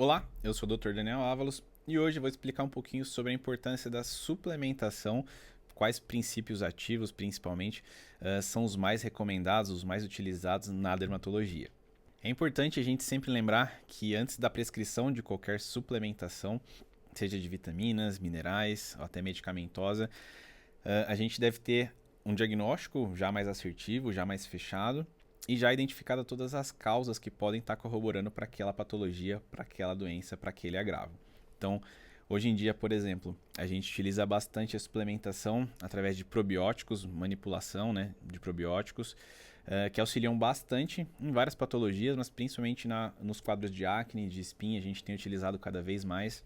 Olá, eu sou o Dr. Daniel Ávalos e hoje eu vou explicar um pouquinho sobre a importância da suplementação, quais princípios ativos, principalmente, são os mais recomendados, os mais utilizados na dermatologia. É importante a gente sempre lembrar que antes da prescrição de qualquer suplementação, seja de vitaminas, minerais ou até medicamentosa, a gente deve ter um diagnóstico já mais assertivo, já mais fechado e já identificado todas as causas que podem estar corroborando para aquela patologia, para aquela doença, para aquele agravo. Então, hoje em dia, por exemplo, a gente utiliza bastante a suplementação através de probióticos, manipulação, né, de probióticos, que auxiliam bastante em várias patologias, mas principalmente nos quadros de acne, de espinha, a gente tem utilizado cada vez mais,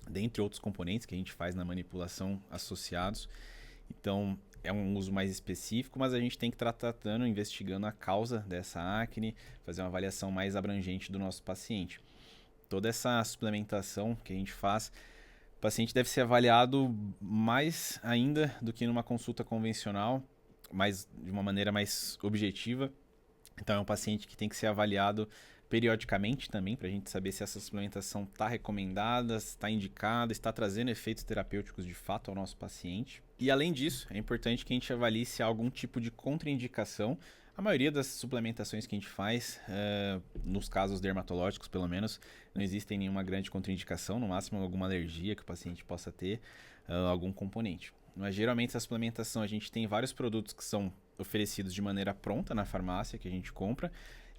dentre outros componentes que a gente faz na manipulação associados. Então, é um uso mais específico, mas a gente tem que estar tratando, investigando a causa dessa acne, fazer uma avaliação mais abrangente do nosso paciente. Toda essa suplementação que a gente faz, o paciente deve ser avaliado mais ainda do que numa consulta convencional, mas de uma maneira mais objetiva. Então, é um paciente que tem que ser avaliado periodicamente também, para a gente saber se essa suplementação está recomendada, está indicada, está trazendo efeitos terapêuticos de fato ao nosso paciente. E além disso, é importante que a gente avalie se há algum tipo de contraindicação. A maioria das suplementações que a gente faz, nos casos dermatológicos pelo menos, não existe nenhuma grande contraindicação, no máximo alguma alergia que o paciente possa ter, algum componente. Mas geralmente a suplementação, a gente tem vários produtos que são oferecidos de maneira pronta na farmácia, que a gente compra,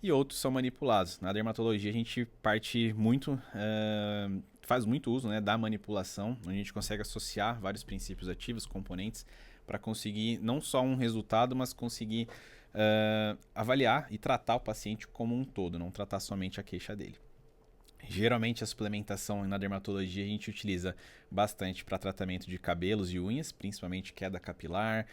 e outros são manipulados. Na dermatologia a gente parte muito, faz muito uso, né, da manipulação, onde a gente consegue associar vários princípios ativos, componentes, para conseguir não só um resultado, mas conseguir avaliar e tratar o paciente como um todo, não tratar somente a queixa dele. Geralmente a suplementação na dermatologia a gente utiliza bastante para tratamento de cabelos e unhas, principalmente queda capilar,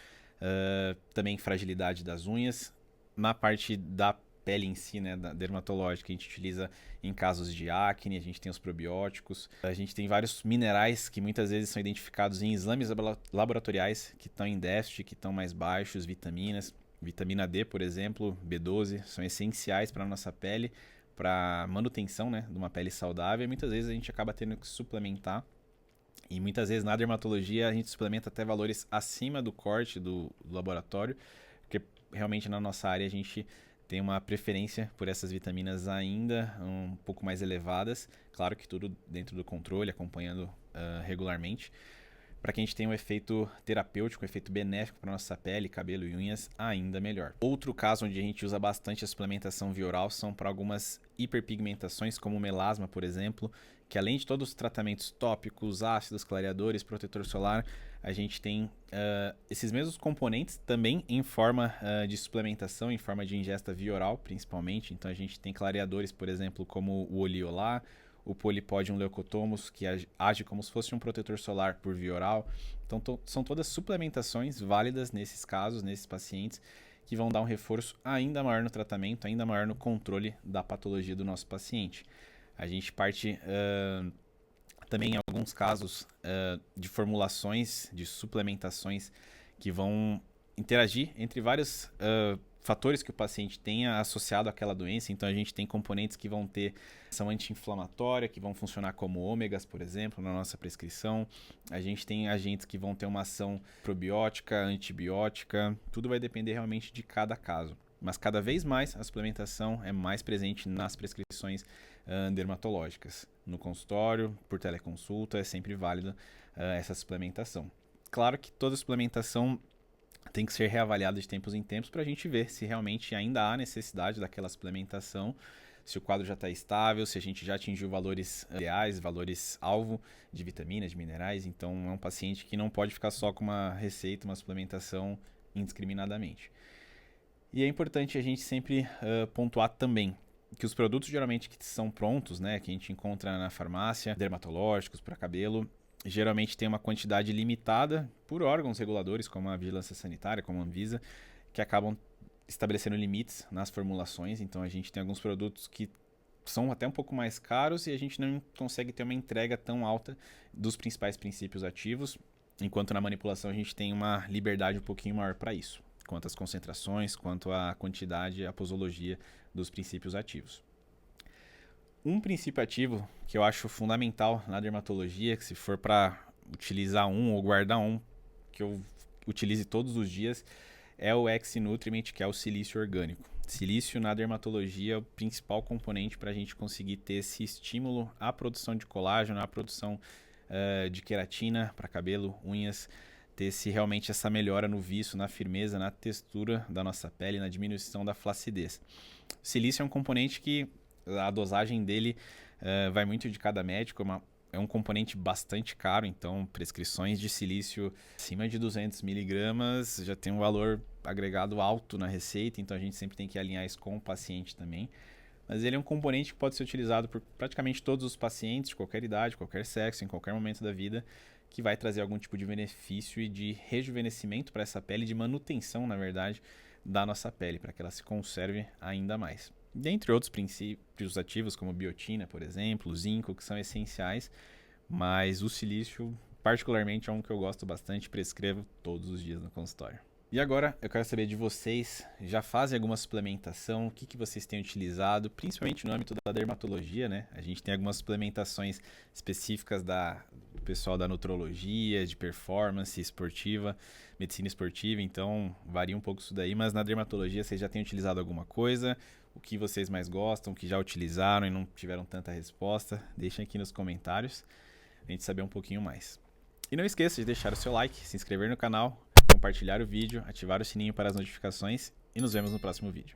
também fragilidade das unhas. Na parte da pele em si, né, da dermatológica, a gente utiliza em casos de acne, a gente tem os probióticos, a gente tem vários minerais que muitas vezes são identificados em exames laboratoriais que estão em déficit, que estão mais baixos, vitaminas. Vitamina D, por exemplo, B12, são essenciais para a nossa pele, para manutenção, né, de uma pele saudável, e muitas vezes a gente acaba tendo que suplementar. E muitas vezes na dermatologia a gente suplementa até valores acima do corte do laboratório, porque realmente na nossa área a gente tem uma preferência por essas vitaminas ainda um pouco mais elevadas. Claro que tudo dentro do controle, acompanhando regularmente, para que a gente tenha um efeito terapêutico, um efeito benéfico para nossa pele, cabelo e unhas ainda melhor. Outro caso onde a gente usa bastante a suplementação via oral são para algumas hiperpigmentações, como o melasma, por exemplo, que além de todos os tratamentos tópicos, ácidos, clareadores, protetor solar, a gente tem esses mesmos componentes também em forma de suplementação, em forma de ingesta via oral, principalmente. Então a gente tem clareadores, por exemplo, como o Oliolar, o Polypodium leucotomus, que age como se fosse um protetor solar por via oral. Então, são todas suplementações válidas nesses casos, nesses pacientes, que vão dar um reforço ainda maior no tratamento, ainda maior no controle da patologia do nosso paciente. A gente parte também em alguns casos de formulações, de suplementações que vão interagir entre vários fatores que o paciente tenha associado àquela doença. Então a gente tem componentes que vão ter ação anti-inflamatória, que vão funcionar como ômegas, por exemplo, na nossa prescrição. A gente tem agentes que vão ter uma ação probiótica, antibiótica. Tudo vai depender realmente de cada caso. Mas cada vez mais a suplementação é mais presente nas prescrições dermatológicas. No consultório, por teleconsulta, é sempre válida essa suplementação. Claro que toda suplementação tem que ser reavaliada de tempos em tempos para a gente ver se realmente ainda há necessidade daquela suplementação, se o quadro já está estável, se a gente já atingiu valores ideais, valores alvo de vitaminas, de minerais. Então é um paciente que não pode ficar só com uma receita, uma suplementação indiscriminadamente. E é importante a gente sempre pontuar também que os produtos geralmente que são prontos, né, que a gente encontra na farmácia, dermatológicos para cabelo, geralmente tem uma quantidade limitada por órgãos reguladores, como a Vigilância Sanitária, como a Anvisa, que acabam estabelecendo limites nas formulações. Então a gente tem alguns produtos que são até um pouco mais caros e a gente não consegue ter uma entrega tão alta dos principais princípios ativos, enquanto na manipulação a gente tem uma liberdade um pouquinho maior para isso, quanto às concentrações, quanto à quantidade e à posologia dos princípios ativos. Um princípio ativo que eu acho fundamental na dermatologia, que se for para utilizar um ou guardar um, que eu utilize todos os dias, é o X-Nutriment, que é o silício orgânico. Silício na dermatologia é o principal componente para a gente conseguir ter esse estímulo à produção de colágeno, à produção de queratina para cabelo, unhas, ter realmente essa melhora no viço, na firmeza, na textura da nossa pele, na diminuição da flacidez. O silício é um componente que a dosagem dele vai muito de cada médico, é um componente bastante caro, então prescrições de silício acima de 200 miligramas já tem um valor agregado alto na receita, então a gente sempre tem que alinhar isso com o paciente também. Mas ele é um componente que pode ser utilizado por praticamente todos os pacientes, de qualquer idade, qualquer sexo, em qualquer momento da vida, que vai trazer algum tipo de benefício e de rejuvenescimento para essa pele, de manutenção, na verdade, da nossa pele, para que ela se conserve ainda mais. Dentre outros princípios ativos, como biotina, por exemplo, zinco, que são essenciais, mas o silício, particularmente, é um que eu gosto bastante e prescrevo todos os dias no consultório. E agora eu quero saber de vocês, já fazem alguma suplementação? O que vocês têm utilizado, principalmente no âmbito da dermatologia, né? A gente tem algumas suplementações específicas do pessoal da nutrologia, de performance esportiva, medicina esportiva, então varia um pouco isso daí, mas na dermatologia vocês já têm utilizado alguma coisa? O que vocês mais gostam, o que já utilizaram e não tiveram tanta resposta? Deixem aqui nos comentários, a gente saber um pouquinho mais. E não esqueça de deixar o seu like, se inscrever no canal, compartilhar o vídeo, ativar o sininho para as notificações e nos vemos no próximo vídeo.